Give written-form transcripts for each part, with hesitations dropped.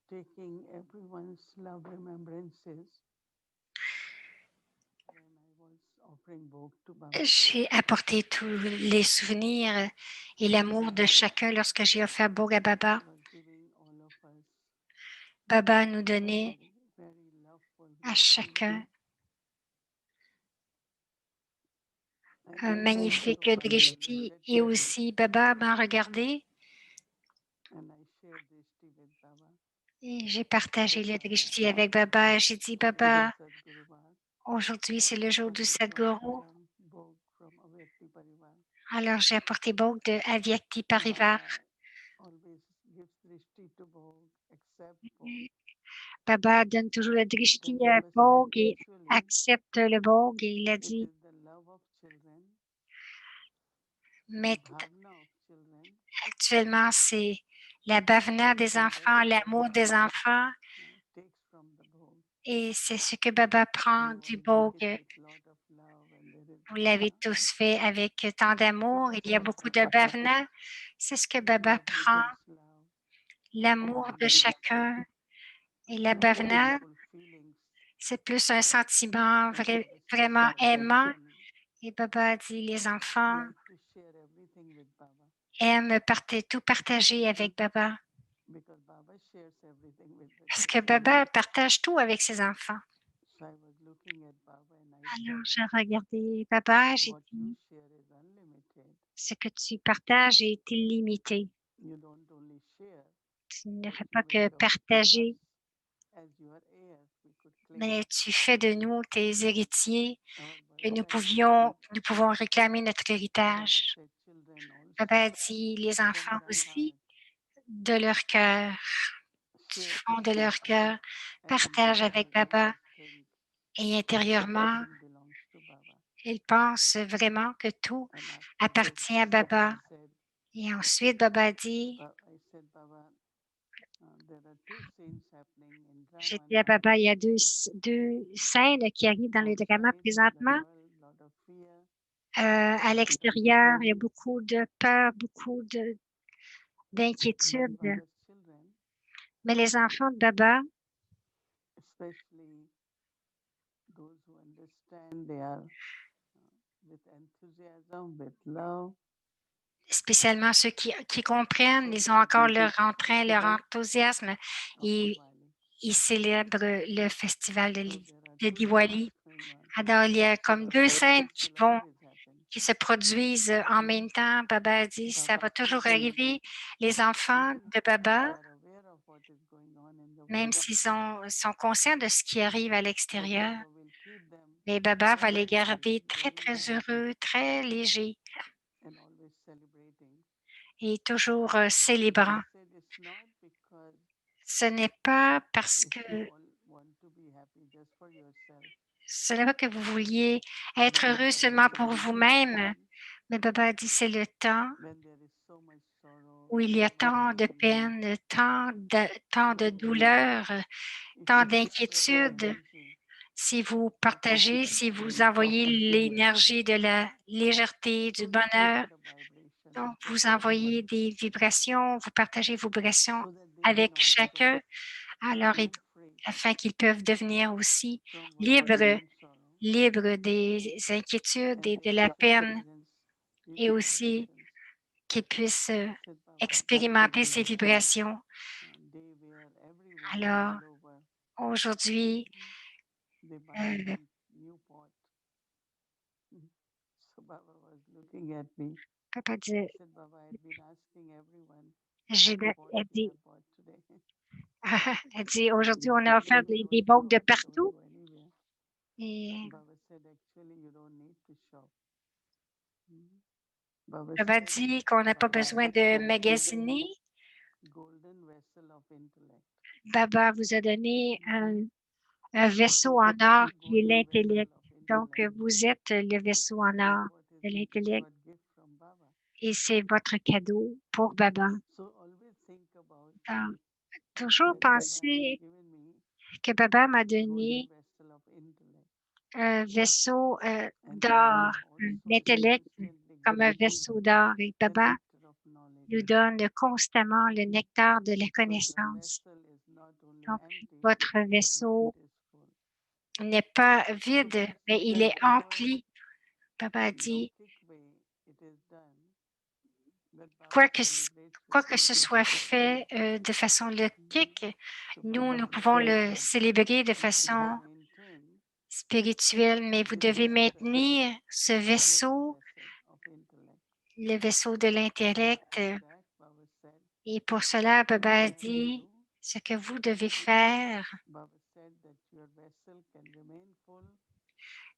taking everyone's love remembrances when I was offering Bhog to Baba. J'ai apporté tous les souvenirs et l'amour de chacun lorsque j'ai offert Bhog à Baba. Baba giving all of us Baba nous donnait very, very loveful à drishti. chacun And un magnifique also I drishti related et to this aussi Baba m'a regardé and I shared drishti with Baba. et j'ai partagé le drishti avec Baba. J'ai dit, Today Baba, Sadhguru Maharaj, aujourd'hui c'est le jour du I brought Sadhguru. Bhog from Avyakti Parivar. Alors j'ai apporté Bhog de Avyakti Parivar. Baba always gives drishti to Bhog, except Bhog. Baba donne toujours le drishti Then à Baba said, Bhog et actually, accepte le Bhog. Et il a it dit, is the love of children, mais bhavna of children, actuellement c'est la bhavana des and that enfants, is what l'amour des Baba enfants. takes from the Bhog. Et c'est ce que Baba prend You du all make Bhog. it with lot of love, and there is Vous l'avez bhavna. tous fait avec tant So d'amour. Il y a Baba beaucoup also de gives bhavana. C'est ce que Baba prend, everyone's love, l'amour de bhavna, chacun. Et la bhavana, beautiful feelings. c'est plus un sentiment And Baba says, vraiment aimant. children Et Baba dit, les enfants like to share everything with Baba aiment tout partager avec Baba. because Baba shares everything with the Parce que children. Baba partage tout avec ses enfants. So I was looking at Baba and I Alors, said, j'ai regardé Baba, j'ai what you dit, share is unlimited. ce que tu partages est illimité. You don't only share, Tu ne but fais you pas will que adopt us partager, as your heirs. We could claim mais tu fais de nous tes héritiers, our que birthright. nous pouvons réclamer notre Baba héritage. said, children Baba also dit, les from enfants the aussi, heart de leur cœur, du share fond de leur cœur, and in their partagent avec heart they Baba would think et intérieurement, everything belongs to Baba. ils pensent vraiment que tout And after this, appartient à Baba. I said, Et ensuite, Baba dit, I said, Baba, there are two scenes happening in j'ai dit à Ramana. Baba, il y a deux scènes qui arrivent dans le drama Outside in the présentement. world, lot of fear. À The l'extérieur, children, il y a beaucoup de peur, but d'inquiétude. Baba's children, Mais les enfants de Baba, especially those who understand, they are with enthusiasm, with love. spécialement ceux qui comprennent, ils ont encore leur entrain, leur enthousiasme Of et Diwali. ils célèbrent le festival So there are de two scenes Diwali. going on. Alors, il y a So comme the deux scènes cycle always happens. qui se produisent en même temps. Baba a dit, ça Baba's va toujours children, arriver. Les enfants even de if they Baba, are aware of what is going on in the même world, s'ils sont conscients de ce qui arrive à but l'extérieur, Baba will keep them mais Baba va les very garder happy, très, very très light, heureux, très légers and always celebrating. et toujours So I célébrants. said it's not because Ce n'est pas parce if que you all want to be happy just for yourself, ce n'est pas que vous vouliez but être heureux Baba said seulement pour there is a vous-même, time mais Baba a dit c'est le temps when there is so much sorrow, où il y a tant de pain. peine, tant de So douleur, if tant you spread d'inquiétude. energy Si vous of partagez, si vous upliftment, envoyez l'énergie de la légèreté, du so we keep bonheur, the vibration donc with vous everyone envoyez des vibrations, vous partagez vos vibrations so that they avec can also chacun, alors feel free afin qu'ils peuvent devenir aussi from worry libres, and sorrow libres des inquiétudes and et they de la can peine, experience these et aussi vibrations. qu'ils puissent Said Baba, expérimenter ces vibrations. a day where everyone Alors, all over aujourd'hui, they buy euh, some new pot. So Baba was looking at me. Papa He dit, said, Baba, I'd been asking everyone what j'ai- pot elle they dit, have bought today. elle dit, And aujourd'hui, he on said, a no, offert you des don't bogues de know. Don't partout. go anywhere. Et Baba said, actually, you don't need to shop. Hmm. Baba Baba said, dit qu'on n'a pas Baba besoin has de given you magasiner. golden vessel of intellect. Baba vous a donné Hmm. un vaisseau en or qui est Golden vessel l'intellect. of Donc, intellect. vous êtes le vaisseau en That's or what is de it. You l'intellect got gift from Baba. et c'est votre cadeau pour Baba. So always think about Donc, toujours that Baba has penser given me que Baba m'a golden donné vessel of intellect. un vaisseau And Baba d'or, also l'intellect consistently comme un gives me vaisseau d'or. Et the Baba nectar of knowledge. nous donne constamment le nectar de la So your connaissance. vessel is not Donc, votre vaisseau n'est pas vide, mais il est empli. Baba dit, quoi que ce soit fait de façon logique, nous pouvons le célébrer de façon spirituelle, mais vous devez maintenir ce vaisseau, le vaisseau de l'intellect. Et pour cela, Baba a dit, ce que vous devez faire,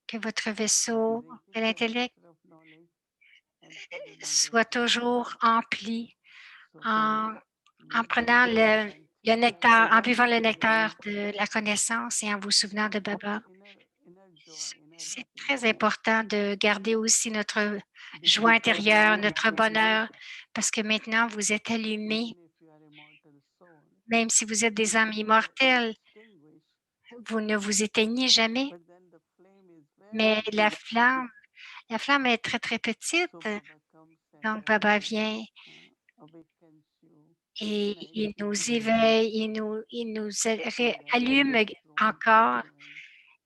que votre vaisseau de l'intellect soit toujours empli en prenant le nectar, en buvant le nectar de la connaissance et en vous souvenant de Baba. C'est très important de garder aussi notre joie intérieure, notre bonheur, parce que maintenant vous êtes allumés. Même si vous êtes des âmes immortelles, vous ne vous éteignez jamais, mais la flamme est très, très petite. Donc, Baba vient et il nous éveille, il nous allume encore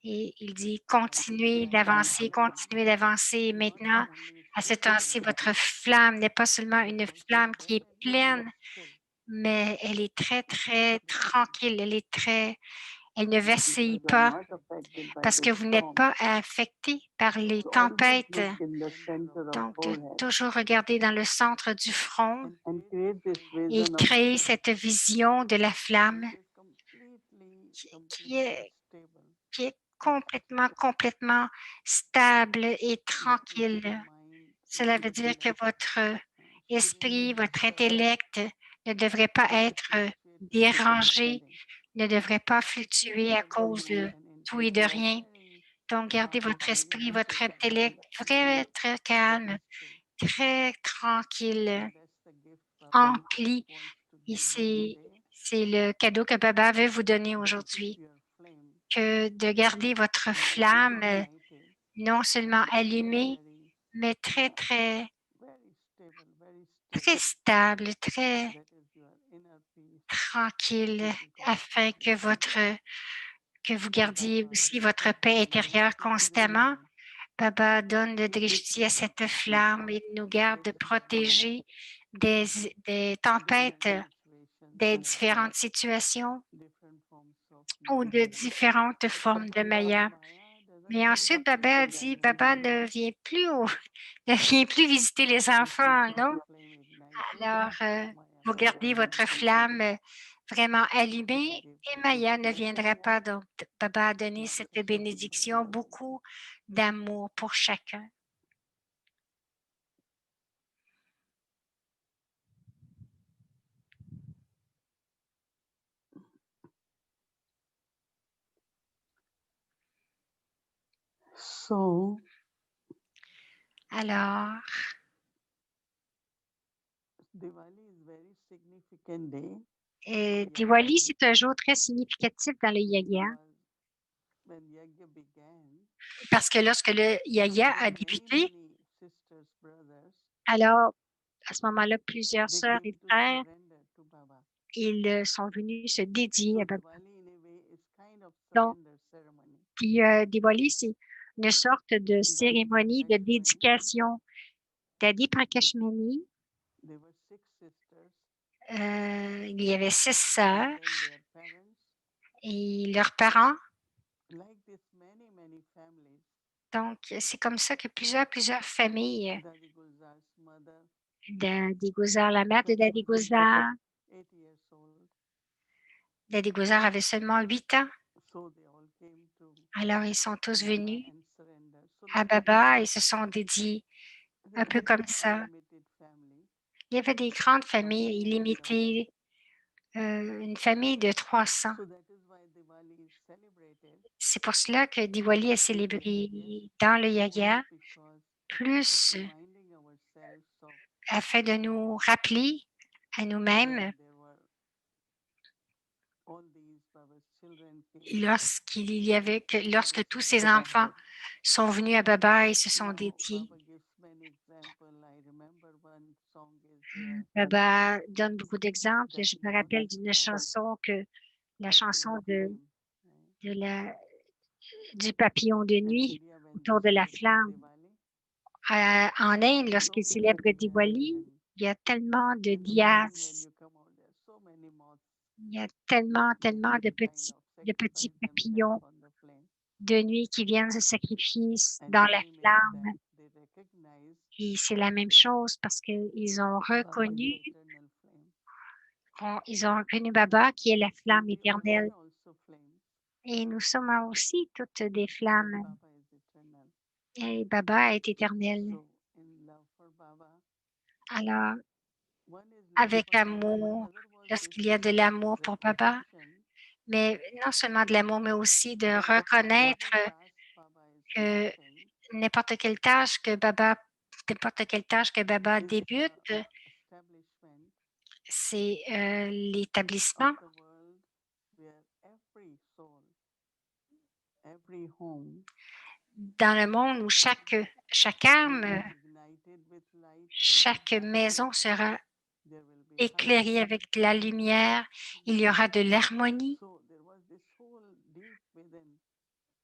et il dit continuez d'avancer, continuez d'avancer. Maintenant, à ce temps-ci, votre flamme n'est pas seulement une flamme qui est pleine, mais elle est très, très tranquille, elle ne vacille pas parce que vous n'êtes pas affecté par les tempêtes. Donc, de toujours regarder dans le centre du front et créer cette vision de la flamme qui est complètement stable et tranquille. Cela veut dire que votre esprit, votre intellect ne devrait pas être dérangé, ne devrait pas fluctuer à cause de tout et de rien. Donc, gardez votre esprit, votre intellect très, très calme, très tranquille, empli. Et c'est le cadeau que Baba veut vous donner aujourd'hui, que de garder votre flamme non seulement allumée, mais très, très, très stable, très tranquille, afin que vous gardiez aussi votre paix intérieure constamment. Baba donne le drishti à cette flamme et nous garde protégés des tempêtes, des différentes situations ou de différentes formes de Maya. Mais ensuite, Baba a dit, Baba ne vient plus ne vient plus visiter les enfants, non? Alors, vous gardez votre flamme vraiment allumée et Maya ne viendra pas. Donc, Baba a donné cette bénédiction, beaucoup d'amour pour chacun. Alors, Diwali, c'est un jour très significatif dans le Yagya parce que lorsque le Yagya a débuté, alors, à ce moment-là, plusieurs sœurs et frères, ils sont venus se dédier à Baba. Donc, Diwali, c'est une sorte de cérémonie de dédication d'Adi Prakashmani. Il y avait 6 sœurs et leurs parents. Donc, c'est comme ça que plusieurs familles, Dadi Gozar, la mère de Dadi Gozar avait seulement 8 ans. Alors, ils sont tous venus à Baba et se sont dédiés un peu comme ça. Il y avait des grandes familles illimitées, une famille de 300. C'est pour cela que Diwali est célébré dans le Yagya, plus afin de nous rappeler à nous-mêmes lorsque tous ces enfants sont venus à Baba et se sont dédiés. Baba donne beaucoup d'exemples. Je me rappelle d'une chanson que la chanson flame, right? de la, du papillon de In nuit India, when they autour de la celebrate flamme. Diwali, En Inde, so lorsqu'ils many célèbrent diyas, Diwali, and il y a tellement de in the morning when dias, you come out, there are so many moths. il y a tellement, They tellement kind of de petits sacrifice themselves papillons on the flame. de nuit qui viennent se sacrifier And dans la same is that flamme. they recognize Et c'est la même chose parce qu'ils ont Baba is reconnu, the eternal flame. ils ont reconnu Baba qui est la So flamme we all are éternelle. also flames, Et nous sommes aussi toutes des but flammes. Baba is eternal. Et Baba est éternel. So in love for Baba, Alors, one is love avec for Baba, but amour, other was this lorsqu'il y a de l'amour pour Baba, recognition mais non seulement de l'amour, mais aussi de that reconnaître whatever task Baba is que starting n'importe quelle tâche que Baba is débute, the establishment c'est of l'établissement the world where every soul, every home dans le monde où chaque will be âme, ignited with light, will be chaque happy, maison sera there will be éclairée harmony. avec la lumière, il y aura de l'harmonie. So there was this whole deep within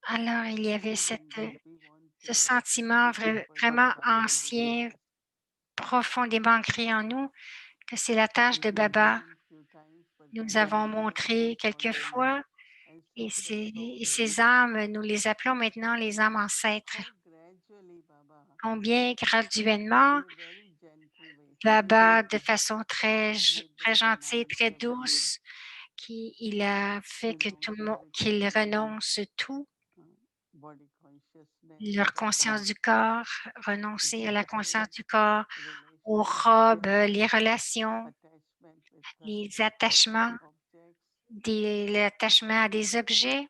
Alors, il y avait feeling that we want ce to sentiment supersede vraiment Baba in this ancien, task. profondément ancré en nous, que c'est la tâche We de have Baba. given few times, but Nous then avons these souls montré already quelquefois, ancestral et souls, ces âmes, nous les appelons maintenant les âmes ancêtres. how gradually Baba, Combien graduellement, in a very gentle way, Baba, de façon made très them gentille, renounce très everything, douce, il a fait que renounce tout le monde, everything, qu'ils renoncent tout, uh, body consciousness, leur conscience du corps, renoncer à la conscience du corps, aux relationship, robes, les relations, attachment with les attachements, objects. l'attachement à des objets.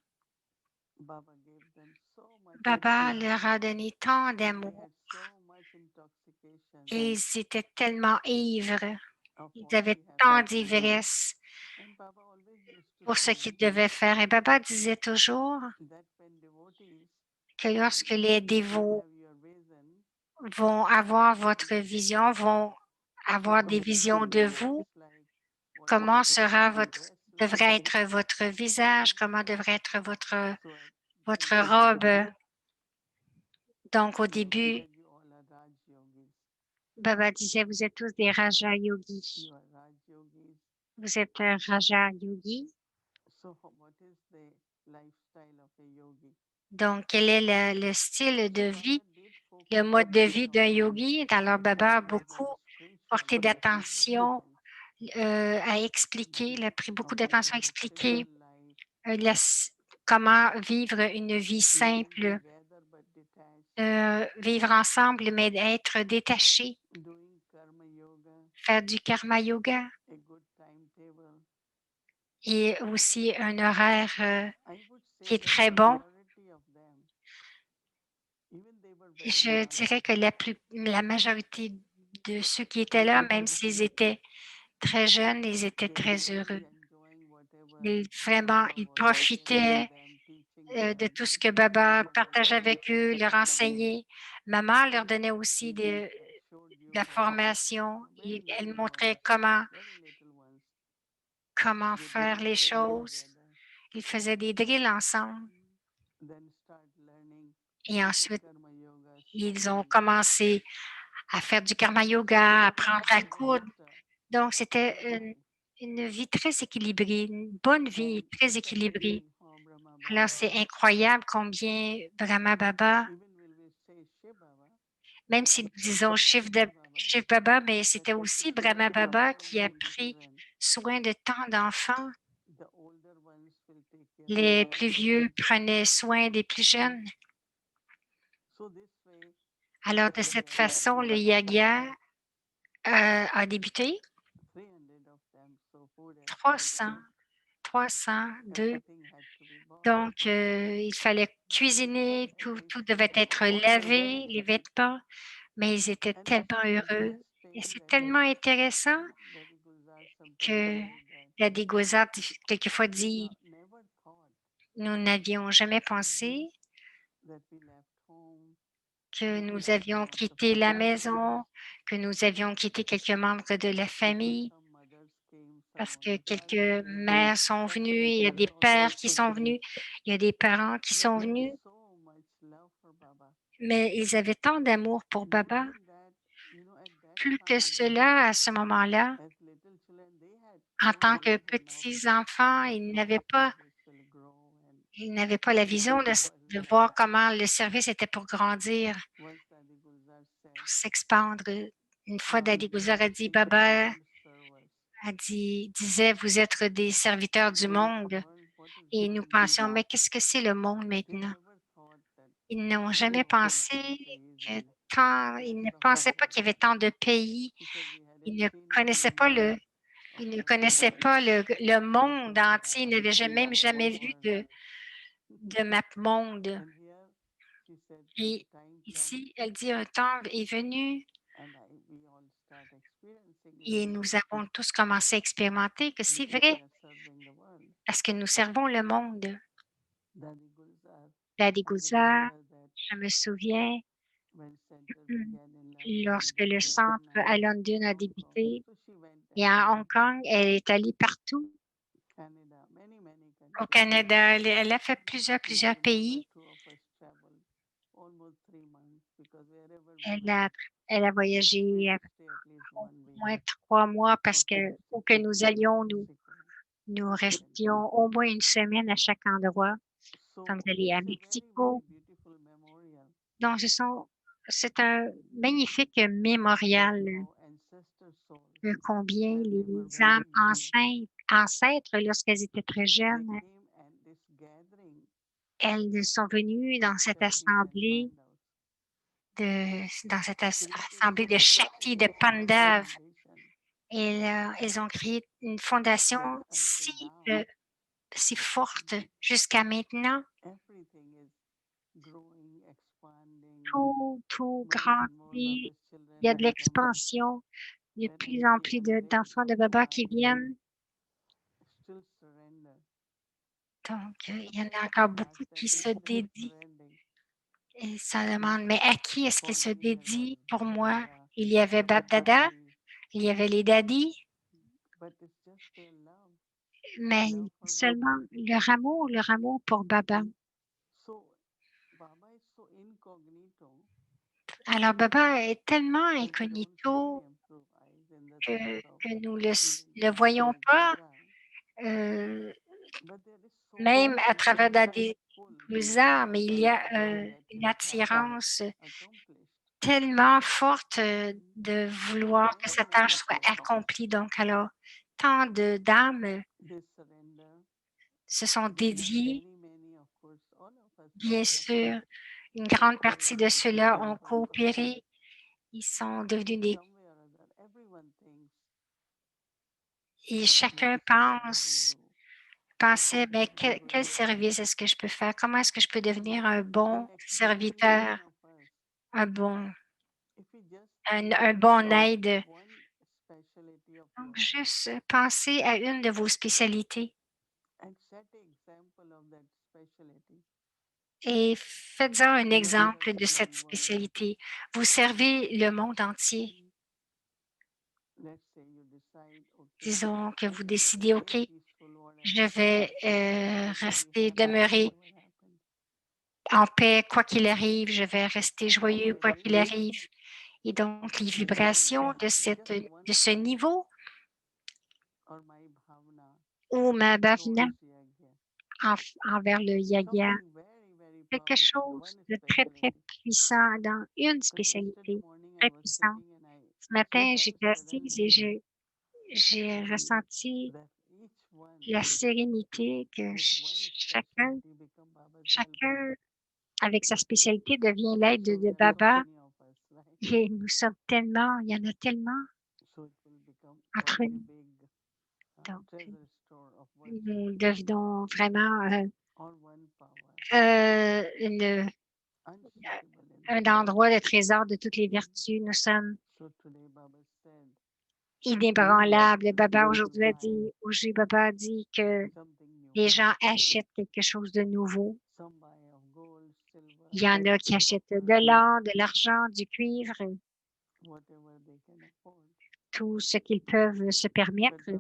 Baba gave them so much Baba love, leur a donné tant and they d'amour had so much intoxication et ils étaient tellement ivres. of Ils what avaient we have tant to do. d'ivresse And Baba always used to pour ce say qu'ils devaient faire. Et Baba disait toujours that when devotees que lorsque les will dévots have your vision, vont avoir votre vision, vont avoir des what visions should de be vous, looks like, what comment dress looks devrait like. être votre visage, comment devrait être So then votre Baba robe. Donc, au he always début, said, you all are Raj Yogis. Baba disait, vous êtes tous des Raja Yogis. You are Raj Yogis. Vous êtes un Raja Yogi. So what is the lifestyle of a yogi? Donc, quel est le style de So vie, Baba did le focus mode de vie on d'un yogi? Alors, Baba a beaucoup demonstration porté d'attention à expliquer, il a pris of beaucoup what d'attention is à a expliquer simple life, comment vivre une vie living simple, together but detached, vivre ensemble, mais être détaché, doing karma yoga, faire du karma yoga a good timetable. et aussi un horaire I would qui say est that très bon. majority of them, even they were Et very je young, dirais que la majorité de ceux qui étaient là, même s'ils étaient très jeunes, ils étaient they were très heureux. really enjoying whatever Baba Ils was sharing profitaient them, teaching de them, tout ce que Baba giving them partageait avec eux, leur information. enseignait. Maman leur donnait aussi Showed de you la how, formation. very Elle little ones, montrait very little ones, comment they did faire les drills choses. together, Ils faisaient des drills ensemble. then start learning Et ensuite, karma yoga, ils ont sewing. commencé à faire du karma So yoga, à Baba apprendre à had coudre. just Donc, c'était good life. une vie très équilibrée, une bonne And vie très it's équilibrée. amazing how Brahma Alors, Baba, c'est incroyable combien Brahma Baba, even will we say Shiv Baba, même but si nous it was disons also Shiv Baba Baba, mais that c'était used to aussi take Brahma care of Baba so qui a many pris children. soin de tant d'enfants. The older ones will take care of Les the plus younger vieux ones. prenaient soin des plus jeunes. So this way, Alors, de cette façon, le yaga a débuté. 300 of them, so food has to be 300, cooked, 302. everything had to be bought. Donc, il fallait cuisiner, tout devait être lavé, les vêtements, mais ils étaient And it's tellement heureux. Et interesting c'est that tellement intéressant Daddy Gulzar sometimes que say that la Dégozade, quelquefois, we dit, never thought nous n'avions jamais pensé that we left home, que we nous left avions some of the quitté la family members. maison, que nous avions quitté quelques membres de la famille. Some mothers came, parce que quelques mères sont venues, il y a des pères qui sont venus, il y a des parents qui sont venus, mais ils avaient tant d'amour pour Baba. Plus que cela, à ce moment-là, en tant que petits enfants, ils n'avaient pas la vision de voir comment le service était pour grandir, pour s'expandre. Une fois, Daddy Guzar a dit, Baba disait, vous êtes des serviteurs du monde. Et nous pensions, mais qu'est-ce que c'est le monde maintenant? Ils n'ont jamais pensé que ils ne pensaient pas qu'il y avait tant de pays. Ils ne connaissaient pas le monde entier. Ils n'avaient même jamais vu de map monde. Et ici, elle dit, un temps est venu et nous avons tous commencé à expérimenter que c'est vrai parce que nous servons le monde. Daddy Guzar, je me souviens, lorsque le centre à London a débuté et à Hong Kong, elle est allée partout. Au Canada, elle a fait plusieurs pays. Elle a voyagé au moins 3 mois parce que où que nous allions, nous restions au moins une semaine à chaque endroit. Nous sommes allés à Mexico. Donc, c'est un magnifique mémorial de combien les âmes ancêtres, lorsqu'elles étaient très jeunes, elles sont venues dans cette assemblée de Shakti, de Pandav. Et elles ont créé une fondation si forte jusqu'à maintenant. Tout grandit. Il y a de l'expansion. Il y a de plus en plus d'enfants de Baba qui viennent. Donc, il y en a encore beaucoup qui se dédient. Et ça demande, mais à qui est-ce qu'ils se dédient? Pour moi, il y avait Bab Dada, il y avait les daddies, mais seulement leur amour pour Baba. Alors, Baba est tellement incognito que nous le voyons pas, même à travers des Guzar, mais il y a une attirance tellement forte de vouloir que sa tâche soit accomplie. Donc, alors, tant d'âmes se sont dédiées. Bien sûr, une grande partie de ceux-là ont coopéré. Ils sont devenus Et chacun pensait, ben, quel service est-ce que je peux faire? Comment est-ce que je peux devenir un bon serviteur, un bon aide? Donc, juste pensez à une de vos spécialités et faites-en un exemple de cette spécialité. Vous servez le monde entier. Disons que vous décidez, OK, je vais demeurer en paix quoi qu'il arrive, je vais rester joyeux quoi qu'il arrive. Et donc, les vibrations de ce niveau ou ma bhavana envers le yagya, quelque chose de très, très puissant dans une spécialité, très puissante. Ce matin, j'étais assise et j'ai ressenti la sérénité que chacun avec sa spécialité devient l'aide de Baba. Et nous sommes tellement, il y en a tellement entre nous. Donc, nous devenons vraiment un endroit de trésor de toutes les vertus. Nous sommes inébranlables. Baba a dit que les gens achètent quelque chose de nouveau. Il y en a qui achètent de l'or, de l'argent, du cuivre, tout ce qu'ils peuvent se permettre.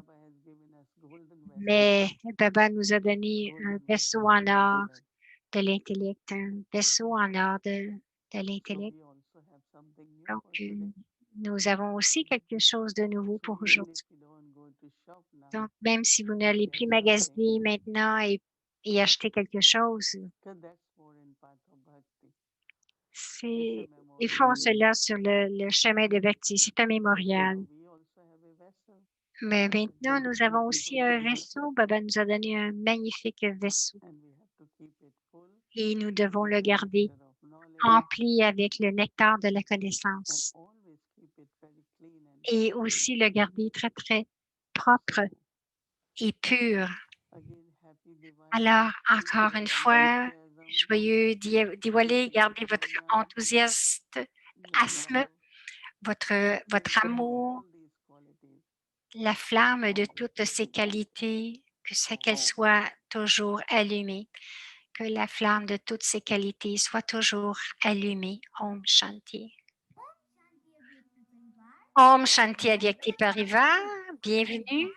mais Baba nous a donné un vaisseau en or de l'intellect, un vaisseau en or de l'intellect. Donc, nous avons aussi quelque chose de nouveau pour aujourd'hui. Donc, même si vous n'allez plus magasiner maintenant et acheter quelque chose, ils font cela sur le chemin de Bhakti. C'est un mémorial. Mais maintenant, nous avons aussi un vaisseau. Baba nous a donné un magnifique vaisseau et nous devons le garder empli avec le nectar de la connaissance et aussi le garder très, très propre et pur. Alors, encore une fois, joyeux Diwali, gardez votre enthousiasme, votre amour, la flamme de toutes ses qualités, qu'elle soit toujours allumée, que la flamme de toutes ses qualités soit toujours allumée. Om Shanti. Om Shanti Avyakti Parivar, bienvenue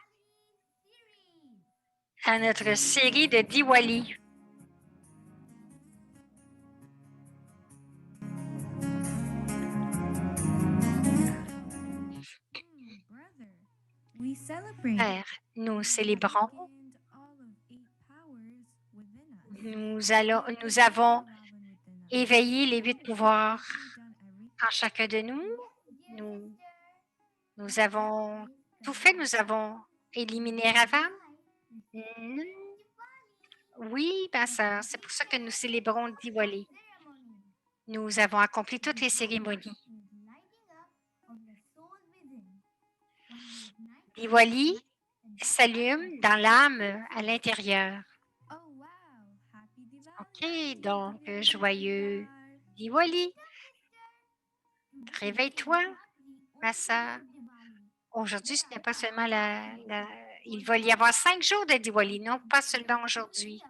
à notre série de Diwali. Père, nous célébrons, nous avons éveillé les 8 pouvoirs en chacun de nous. Nous avons tout fait, nous avons éliminé Ravan. Oui, ma sœur, c'est pour ça que nous célébrons Diwali. Nous avons accompli toutes les cérémonies. Diwali s'allume dans l'âme à l'intérieur. OK, donc joyeux Diwali. Réveille-toi, ma sœur. Aujourd'hui, ce n'est pas seulement il va y avoir 5 jours de Diwali, non pas seulement aujourd'hui.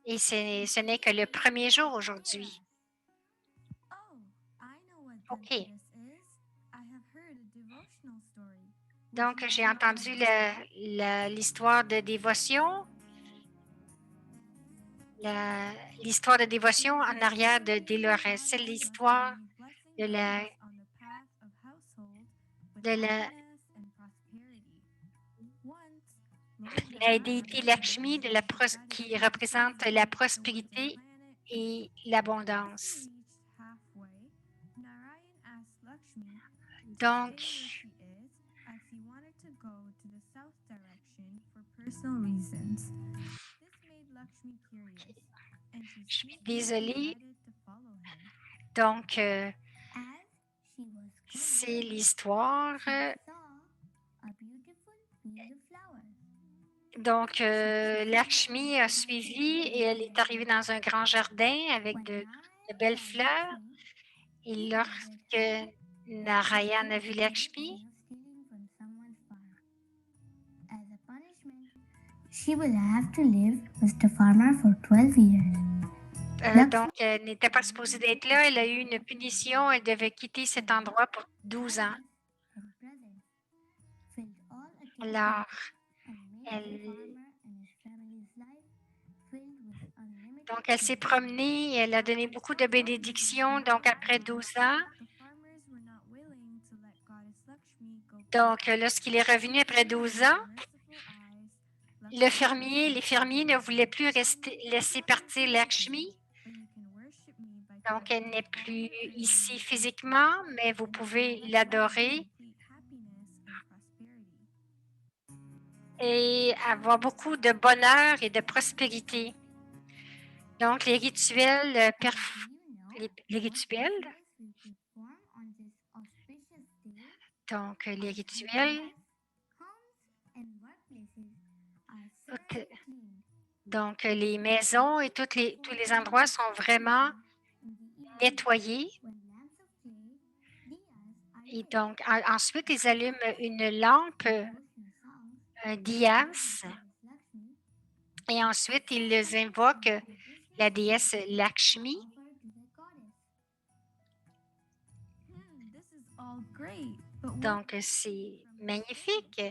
Et ce n'est que le premier jour aujourd'hui. OK. Donc, j'ai entendu l'histoire de dévotion. L'histoire de dévotion en arrière de Dolores. C'est l'histoire de la déité Lakshmi qui représente la prospérité et l'abondance. Donc, je suis désolée. Donc, c'est l'histoire. Donc, Lakshmi a suivi et elle est arrivée dans un grand jardin avec de belles fleurs. Et lorsque Narayan a vu Lakshmi, she will have to live with the farmer for 12 years. Donc, elle n'était pas supposée d'être là. Elle a eu une punition. Elle devait quitter cet endroit pour 12 ans. Alors, elle s'est promenée et elle a donné beaucoup de bénédictions. Donc, après 12 ans, donc, lorsqu'il est revenu après 12 ans, les fermiers ne voulaient plus laisser partir Lakshmi. Donc, elle n'est plus ici physiquement, mais vous pouvez l'adorer et avoir beaucoup de bonheur et de prospérité. Donc, les rituels, donc les maisons et tous les endroits sont vraiment nettoyés. Et donc, ensuite, ils allument une lampe, un diyas, et ensuite, ils invoquent la déesse Lakshmi. Donc, c'est magnifique.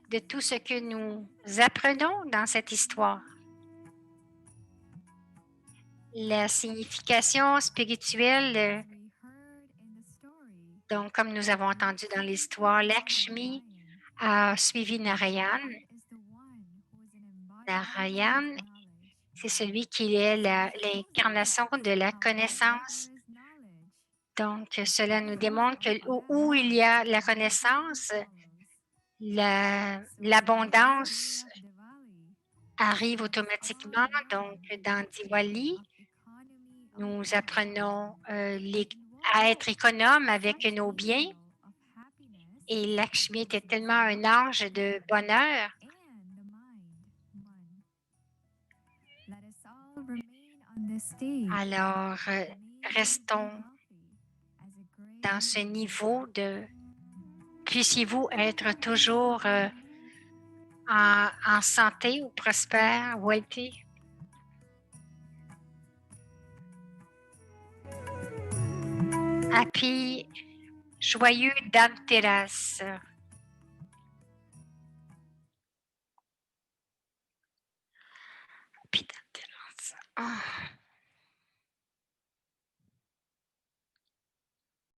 de tout ce que nous apprenons dans cette histoire. La signification spirituelle, donc comme nous avons entendu dans l'histoire, Lakshmi a suivi Narayan. Narayan, c'est celui qui est l'incarnation de la connaissance. Donc, cela nous démontre que où il y a la connaissance, l'abondance arrive automatiquement. Donc, dans Diwali, nous apprenons à être économes avec nos biens. Et Lakshmi était tellement un ange de bonheur. Alors, restons dans ce niveau de puissiez-vous être toujours en santé ou prospère, wealthy. Happy, joyeux Dhanteras. Happy Dhanteras. Oh.